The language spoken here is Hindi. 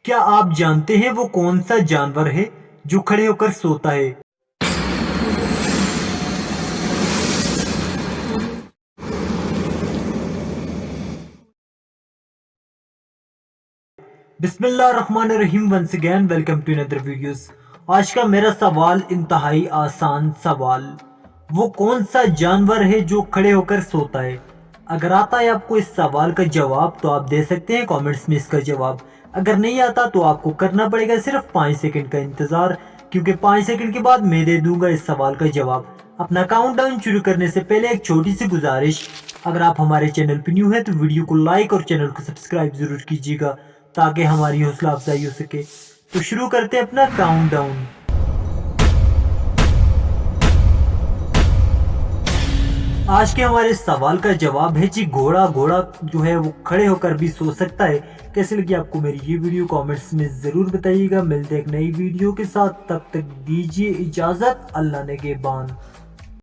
क्या आप जानते हैं वो कौन सा जानवर है जो खड़े होकर सोता है? बिस्मिल्लाहिर्रहमानिर्रहीम। Once again welcome to another videos. आज का मेरा सवाल इंतहाई आसान सवाल, वो कौन सा जानवर है जो खड़े होकर सोता है? अगर आता है आपको इस सवाल का जवाब तो आप दे सकते हैं कमेंट्स में इसका जवाब। अगर नहीं आता तो आपको करना पड़ेगा सिर्फ 5 सेकंड का इंतजार, क्योंकि 5 सेकंड के बाद मैं दे दूंगा इस सवाल का जवाब। अपना काउंटडाउन शुरू करने से पहले एक छोटी सी गुजारिश, अगर आप हमारे चैनल पर न्यू है तो वीडियो को लाइक और चैनल को सब्सक्राइब जरूर कीजिएगा ताकि हमारी हौसला अफजाई हो सके। तो शुरू करते हैं अपना काउंटडाउन। आज के हमारे सवाल का जवाब है जी घोड़ा। घोड़ा जो है वो खड़े होकर भी सो सकता है। कैसे लगी आपको मेरी ये वीडियो कमेंट्स में जरूर बताइएगा। मिलते हैं एक नई वीडियो के साथ, तब तक दीजिए इजाजत। अल्लाह ने के बान।